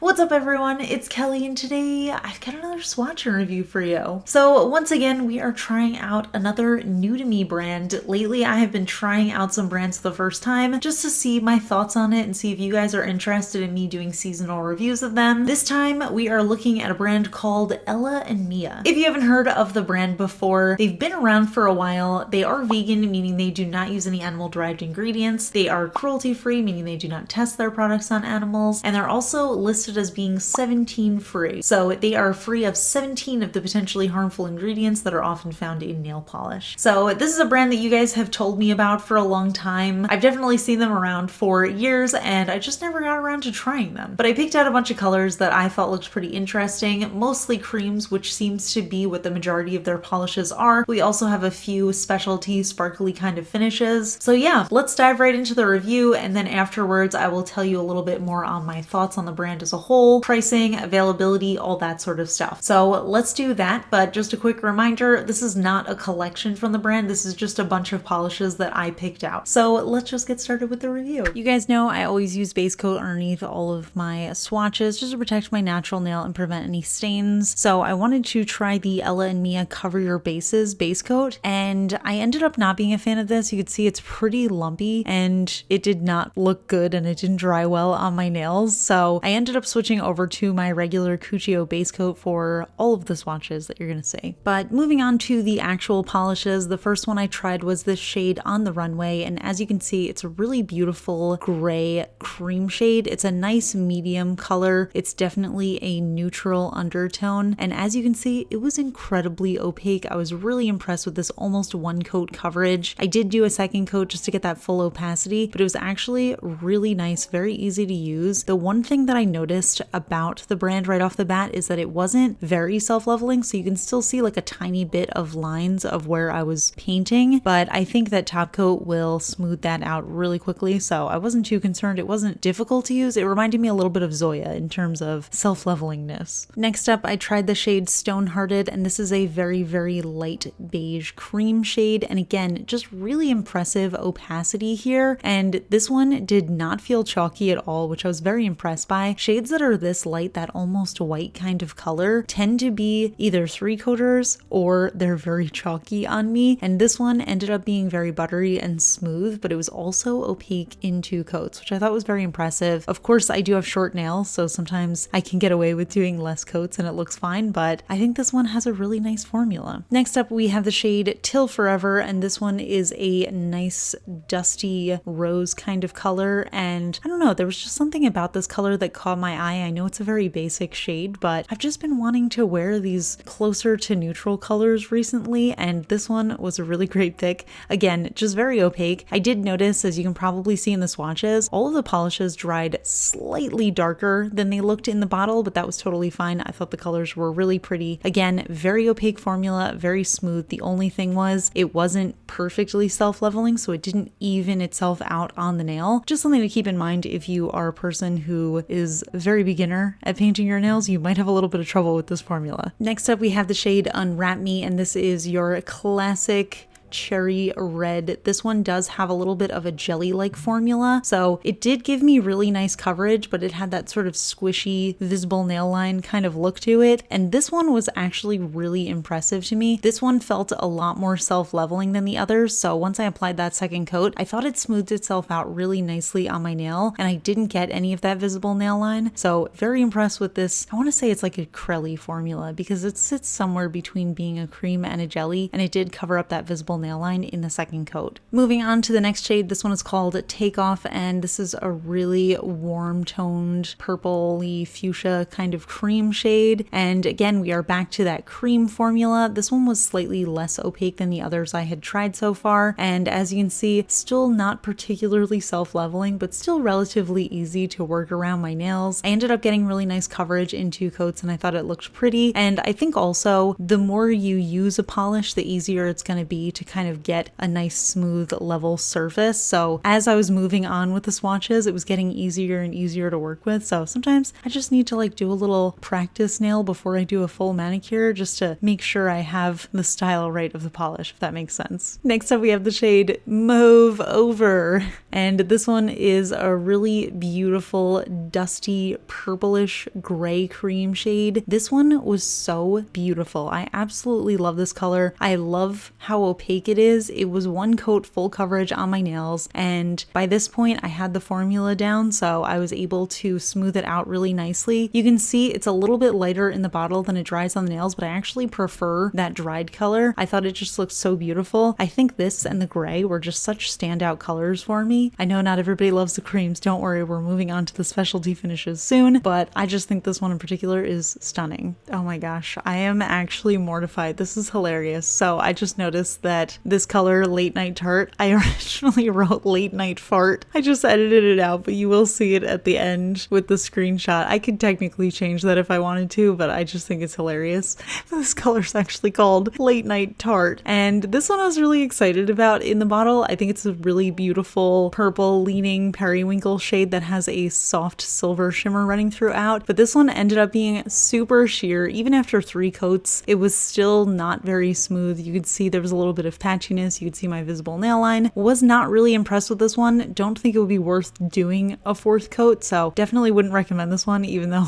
What's up everyone, it's Kelly and today I've got another swatch review for you. So once again, we are trying out another new to me brand. Lately I have been trying out some brands for the first time just to see my thoughts on it and see if you guys are interested in me doing seasonal reviews of them. This time we are looking at a brand called Ella Mila. If you haven't heard of the brand before, they've been around for a while. They are vegan, meaning they do not use any animal derived ingredients. They are cruelty free, meaning they do not test their products on animals, and they're also listed as being 17 free. So they are free of 17 of the potentially harmful ingredients that are often found in nail polish. So this is a brand that you guys have told me about for a long time. I've definitely seen them around for years and I just never got around to trying them. But I picked out a bunch of colors that I thought looked pretty interesting, mostly creams, which seems to be what the majority of their polishes are. We also have a few specialty sparkly kind of finishes. So yeah, let's dive right into the review, and then afterwards I will tell you a little bit more on my thoughts on the brand as a whole, pricing, availability, all that sort of stuff. So let's do that, but just a quick reminder, this is not a collection from the brand, this is just a bunch of polishes that I picked out. So let's just get started with the review. You guys know I always use base coat underneath all of my swatches just to protect my natural nail and prevent any stains. So I wanted to try the Ella Mila Cover Your Bases base coat, and I ended up not being a fan of this. You could see it's pretty lumpy and it did not look good and it didn't dry well on my nails. So I ended up switching over to my regular Cuccio base coat for all of the swatches that you're gonna see. But moving on to the actual polishes, the first one I tried was this shade On the Runway, and as you can see, it's a really beautiful gray cream shade. It's a nice medium color. It's definitely a neutral undertone, and as you can see, it was incredibly opaque. I was really impressed with this almost one coat coverage. I did do a second coat just to get that full opacity, but it was actually really nice, very easy to use. The one thing that I noticed about the brand right off the bat is that it wasn't very self-leveling, so you can still see like a tiny bit of lines of where I was painting, but I think that top coat will smooth that out really quickly, so I wasn't too concerned. It wasn't difficult to use. It reminded me a little bit of Zoya in terms of self-levelingness. Next up, I tried the shade Stonehearted, and this is a very, very light beige cream shade, and again, just really impressive opacity here, and this one did not feel chalky at all, which I was very impressed by. Shades that are this light, that almost white kind of color, tend to be either three coaters or they're very chalky on me, and this one ended up being very buttery and smooth, but it was also opaque in two coats, which I thought was very impressive. Of course, I do have short nails, so sometimes I can get away with doing less coats and it looks fine, but I think this one has a really nice formula. Next up, we have the shade Till Forever, and this one is a nice dusty rose kind of color, and I don't know, there was just something about this color that caught my eye. I know it's a very basic shade, but I've just been wanting to wear these closer to neutral colors recently, and this one was a really great pick. Again, just very opaque. I did notice, as you can probably see in the swatches, all of the polishes dried slightly darker than they looked in the bottle, but that was totally fine. I thought the colors were really pretty. Again, very opaque formula, very smooth. The only thing was it wasn't perfectly self-leveling, so it didn't even itself out on the nail. Just something to keep in mind if you are a person who is very beginner at painting your nails, you might have a little bit of trouble with this formula. Next up, we have the shade Unwrap Me, and this is your classic cherry red. This one does have a little bit of a jelly-like formula, so it did give me really nice coverage, but it had that sort of squishy, visible nail line kind of look to it, and this one was actually really impressive to me. This one felt a lot more self-leveling than the others, so once I applied that second coat, I thought it smoothed itself out really nicely on my nail, and I didn't get any of that visible nail line, so very impressed with this. I want to say it's like a Crelly formula because it sits somewhere between being a cream and a jelly, and it did cover up that visible nail line in the second coat. Moving on to the next shade, this one is called Take Off, and this is a really warm toned purpley fuchsia kind of cream shade, and again we are back to that cream formula. This one was slightly less opaque than the others I had tried so far, and as you can see, still not particularly self-leveling, but still relatively easy to work around my nails. I ended up getting really nice coverage in two coats and I thought it looked pretty, and I think also the more you use a polish, the easier it's going to be to kind of get a nice smooth level surface. So as I was moving on with the swatches, it was getting easier and easier to work with. So sometimes I just need to like do a little practice nail before I do a full manicure just to make sure I have the style right of the polish, if that makes sense. Next up we have the shade Mauve Over, and this one is a really beautiful dusty purplish gray cream shade. This one was so beautiful. I absolutely love this color. I love how opaque it is. It was one coat full coverage on my nails, and by this point I had the formula down, so I was able to smooth it out really nicely. You can see it's a little bit lighter in the bottle than it dries on the nails, but I actually prefer that dried color. I thought it just looked so beautiful. I think this and the gray were just such standout colors for me. I know not everybody loves the creams. Don't worry, we're moving on to the specialty finishes soon, but I just think this one in particular is stunning. Oh my gosh, I am actually mortified. This is hilarious. So I just noticed that this color, Late Night Tart, I originally wrote Late Night Fart. I just edited it out, but you will see it at the end with the screenshot. I could technically change that if I wanted to, but I just think it's hilarious. This color's actually called Late Night Tart, and this one I was really excited about. In the bottle, I think it's a really beautiful purple leaning periwinkle shade that has a soft silver shimmer running throughout, but this one ended up being super sheer. Even after 3 coats, it was still not very smooth. You could see there was a little bit of patchiness. You could see my visible nail line. Was not really impressed with this one. Don't think it would be worth doing a 4th coat, so definitely wouldn't recommend this one, even though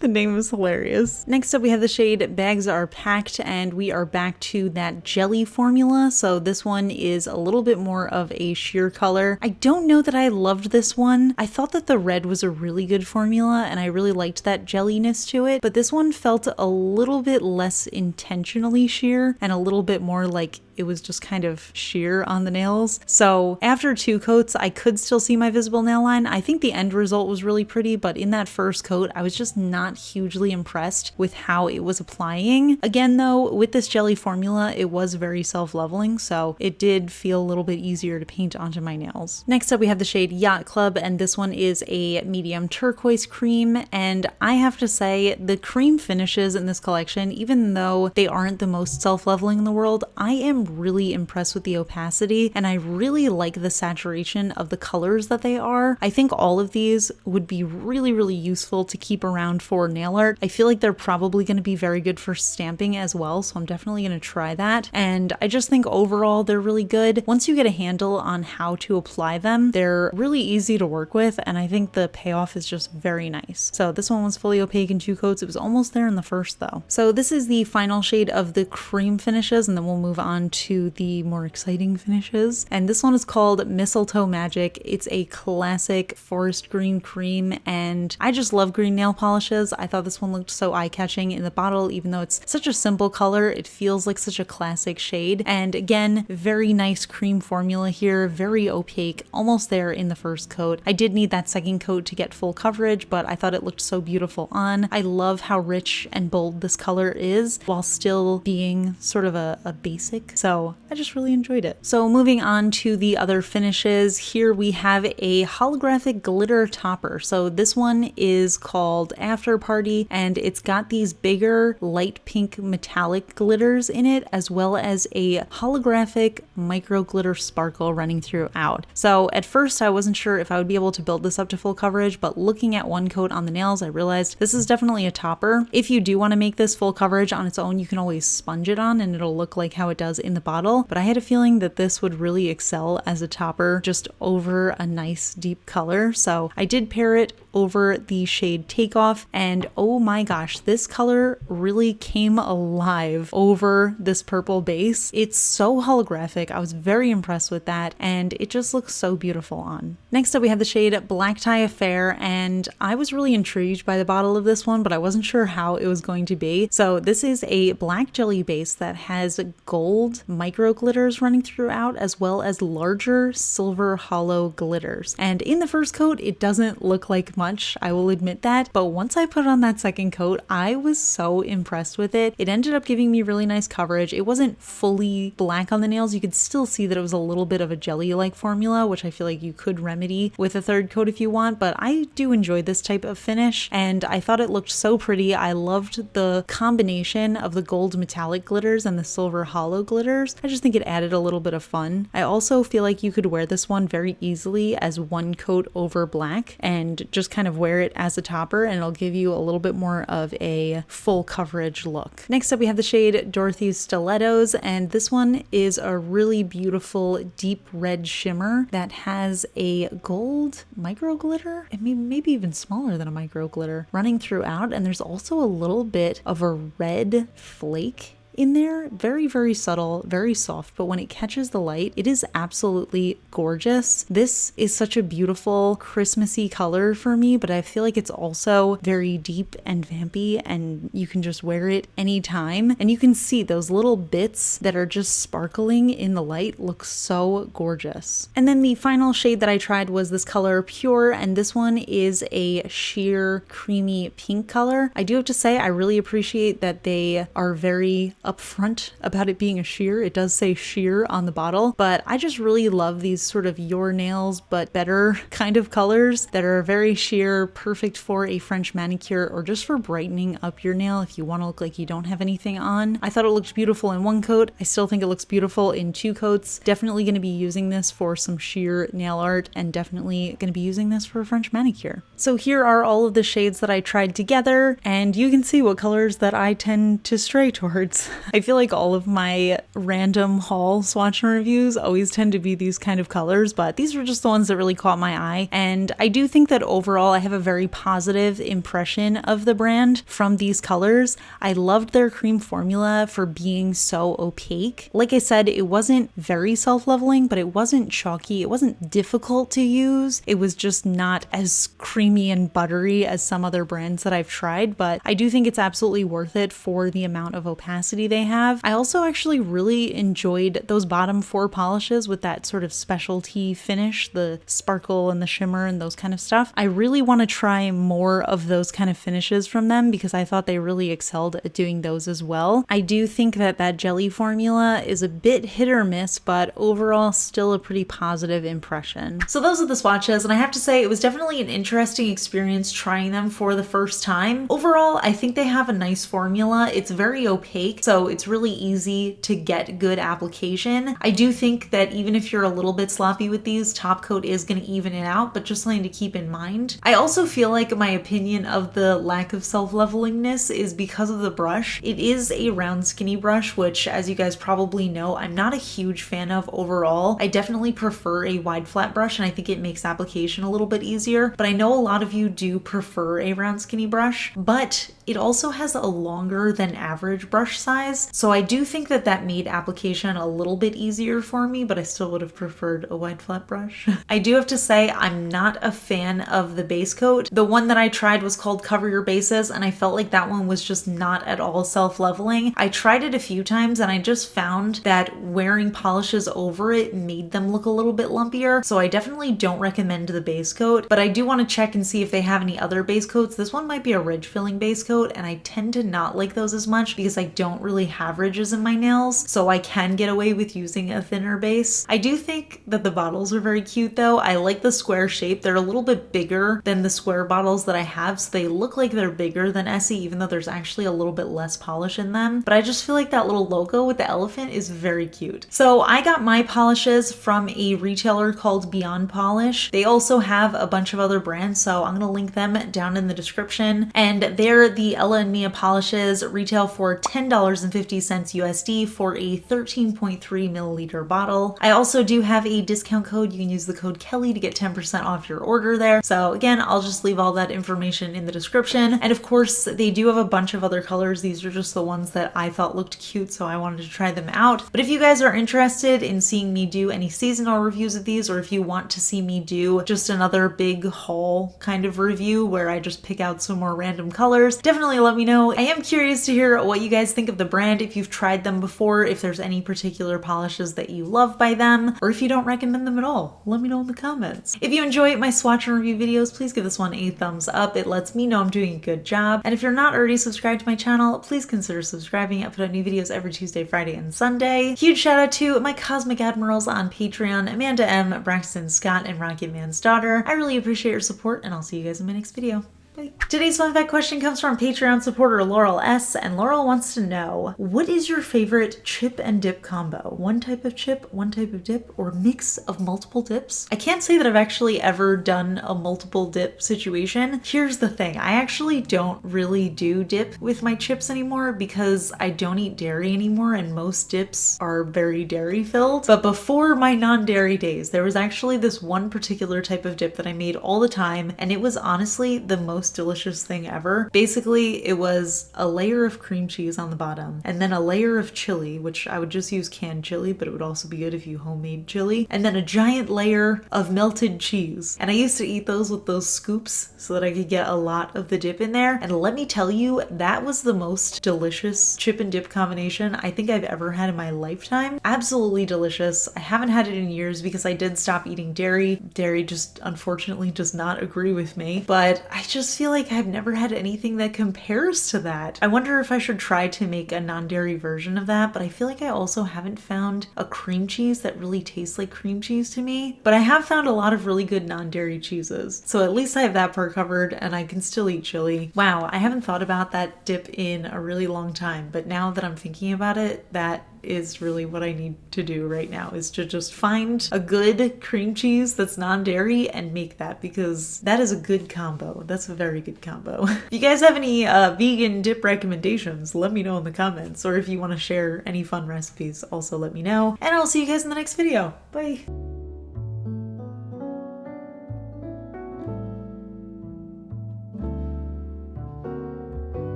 the name is hilarious. Next up we have the shade Bags Are Packed, and we are back to that jelly formula. So this one is a little bit more of a sheer color. I don't know that I loved this one. I thought that the red was a really good formula and I really liked that jelliness to it, but this one felt a little bit less intentionally sheer and a little bit more like it was just kind of sheer on the nails. So after 2 coats, I could still see my visible nail line. I think the end result was really pretty, but in that first coat, I was just not hugely impressed with how it was applying. Again, though, with this jelly formula, it was very self-leveling, so it did feel a little bit easier to paint onto my nails. Next up, we have the shade Yacht Club, and this one is a medium turquoise cream, and I have to say, the cream finishes in this collection, even though they aren't the most self-leveling in the world, I am really impressed with the opacity, and I really like the saturation of the colors that they are. I think all of these would be really, really useful to keep around for nail art. I feel like they're probably going to be very good for stamping as well, so I'm definitely going to try that. And I just think overall they're really good. Once you get a handle on how to apply them, they're really easy to work with, and I think the payoff is just very nice. So this one was fully opaque in 2 coats. It was almost there in the first though. So this is the final shade of the cream finishes, and then we'll move on to the more exciting finishes. And this one is called Mistletoe Magic. It's a classic forest green cream, and I just love green nail polishes. I thought this one looked so eye-catching in the bottle. Even though it's such a simple color, it feels like such a classic shade. And again, very nice cream formula here, very opaque, almost there in the first coat. I did need that 2nd coat to get full coverage, but I thought it looked so beautiful on. I love how rich and bold this color is while still being sort of a basic. So I just really enjoyed it. So moving on to the other finishes, here we have a holographic glitter topper. So this one is called After Party, and it's got these bigger light pink metallic glitters in it, as well as a holographic micro glitter sparkle running throughout. So at first I wasn't sure if I would be able to build this up to full coverage, but looking at 1 coat on the nails, I realized this is definitely a topper. If you do want to make this full coverage on its own, you can always sponge it on and it'll look like how it does in the bottle, but I had a feeling that this would really excel as a topper just over a nice deep color. So I did pair it over the shade Takeoff, and oh my gosh, this color really came alive over this purple base. It's so holographic. I was very impressed with that, and it just looks so beautiful on. Next up we have the shade Black Tie Affair, and I was really intrigued by the bottle of this one, but I wasn't sure how it was going to be. So this is a black jelly base that has gold micro glitters running throughout, as well as larger silver hollow glitters. And in the first coat, it doesn't look like much much, I will admit that, but once I put on that second coat, I was so impressed with it. It ended up giving me really nice coverage. It wasn't fully black on the nails. You could still see that it was a little bit of a jelly-like formula, which I feel like you could remedy with a third coat if you want, but I do enjoy this type of finish, and I thought it looked so pretty. I loved the combination of the gold metallic glitters and the silver hollow glitters. I just think it added a little bit of fun. I also feel like you could wear this one very easily as one coat over black and just kind of wear it as a topper, and it'll give you a little bit more of a full coverage look. Next up, we have the shade Dorothy's Stilettos, and this one is a really beautiful deep red shimmer that has a gold micro glitter, and maybe even smaller than a micro glitter, running throughout, and there's also a little bit of a red flake in there. Very, very subtle, very soft, but when it catches the light, it is absolutely gorgeous. This is such a beautiful Christmassy color for me, but I feel like it's also very deep and vampy, and you can just wear it anytime. And you can see those little bits that are just sparkling in the light look so gorgeous. And then the final shade that I tried was this color Pure, and this one is a sheer creamy pink color. I do have to say, I really appreciate that they are very upfront about it being a sheer. It does say sheer on the bottle, but I just really love these sort of your nails but better kind of colors that are very sheer, perfect for a French manicure or just for brightening up your nail if you want to look like you don't have anything on. I thought it looked beautiful in one coat. I still think it looks beautiful in two coats. Definitely going to be using this for some sheer nail art, and definitely going to be using this for a French manicure. So here are all of the shades that I tried together, and you can see what colors that I tend to stray towards. I feel like all of my random haul swatch and reviews always tend to be these kind of colors, but these were just the ones that really caught my eye. And I do think that overall I have a very positive impression of the brand from these colors. I loved their cream formula for being so opaque. Like I said, it wasn't very self-leveling, but it wasn't chalky. It wasn't difficult to use. It was just not as creamy and buttery as some other brands that I've tried, but I do think it's absolutely worth it for the amount of opacity they have. I also actually really enjoyed those bottom four polishes with that sort of specialty finish, the sparkle and the shimmer and those kind of stuff. I really want to try more of those kind of finishes from them because I thought they really excelled at doing those as well. I do think that that jelly formula is a bit hit or miss, but overall still a pretty positive impression. So those are the swatches, and I have to say it was definitely an interesting experience trying them for the first time. Overall, I think they have a nice formula. It's very opaque, so it's really easy to get good application. I do think that even if you're a little bit sloppy with these, top coat is going to even it out, but just something to keep in mind. I also feel like my opinion of the lack of self-levelingness is because of the brush. It is a round skinny brush, which as you guys probably know, I'm not a huge fan of overall. I definitely prefer a wide flat brush, and I think it makes application a little bit easier, but I know a lot of you do prefer a round skinny brush, but it also has a longer than average brush size. So I do think that that made application a little bit easier for me, but I still would have preferred a wide flat brush. I do have to say I'm not a fan of the base coat. The one that I tried was called Cover Your Bases, and I felt like that one was just not at all self-leveling. I tried it a few times and I just found that wearing polishes over it made them look a little bit lumpier. So I definitely don't recommend the base coat, but I do want to check and see if they have any other base coats. This one might be a ridge filling base coat, and I tend to not like those as much because I don't really have ridges in my nails, so I can get away with using a thinner base. I do think that the bottles are very cute though. I like the square shape. They're a little bit bigger than the square bottles that I have, so they look like they're bigger than Essie, even though there's actually a little bit less polish in them. But I just feel like that little logo with the elephant is very cute. So I got my polishes from a retailer called Beyond Polish. They also have a bunch of other brands, so I'm gonna link them down in the description. And they're the Ella Mila polishes, retail for $10.50 USD for a 13.3 milliliter bottle. I also do have a discount code. You can use the code KELLI to get 10% off your order there. So again, I'll just leave all that information in the description. And of course, they do have a bunch of other colors. These are just the ones that I thought looked cute, so I wanted to try them out. But if you guys are interested in seeing me do any seasonal reviews of these, or if you want to see me do just another big haul kind of review where I just pick out some more random colors, definitely let me know. I am curious to hear what you guys think of the brand, if you've tried them before, if there's any particular polishes that you love by them, or if you don't recommend them at all, let me know in the comments. If you enjoy my swatch and review videos, please give this one a thumbs up. It lets me know I'm doing a good job. And if you're not already subscribed to my channel, please consider subscribing. I put out new videos every Tuesday, Friday, and Sunday. Huge shout out to my Cosmic Admirals on Patreon, Amanda M, Braxton Scott, and Rocket Man's daughter. I really appreciate your support, and I'll see you guys in my next video. Bye. Today's fun fact question comes from Patreon supporter Laurel S, and Laurel wants to know, what is your favorite chip and dip combo? One type of chip, one type of dip, or mix of multiple dips? I can't say that I've actually ever done a multiple dip situation. Here's the thing, I actually don't really do dip with my chips anymore because I don't eat dairy anymore and most dips are very dairy filled. But before my non-dairy days, there was actually this one particular type of dip that I made all the time, and it was honestly the most delicious thing ever. Basically, it was a layer of cream cheese on the bottom and then a layer of chili, which I would just use canned chili, but it would also be good if you homemade chili, and then a giant layer of melted cheese. And I used to eat those with those scoops so that I could get a lot of the dip in there. And let me tell you, that was the most delicious chip and dip combination I think I've ever had in my lifetime. Absolutely delicious. I haven't had it in years because I did stop eating dairy. Dairy just unfortunately does not agree with me, but I just feel like I've never had anything that compares to that. I wonder if I should try to make a non-dairy version of that, but I feel like I also haven't found a cream cheese that really tastes like cream cheese to me. But I have found a lot of really good non-dairy cheeses, so at least I have that part covered and I can still eat chili. Wow, I haven't thought about that dip in a really long time, but now that I'm thinking about it, that is really what I need to do right now, is to just find a good cream cheese that's non-dairy and make that, because that is a good combo. That's a very good combo. If you guys have any vegan dip recommendations, let me know in the comments, or if you want to share any fun recipes, also let me know. And I'll see you guys in the next video. Bye!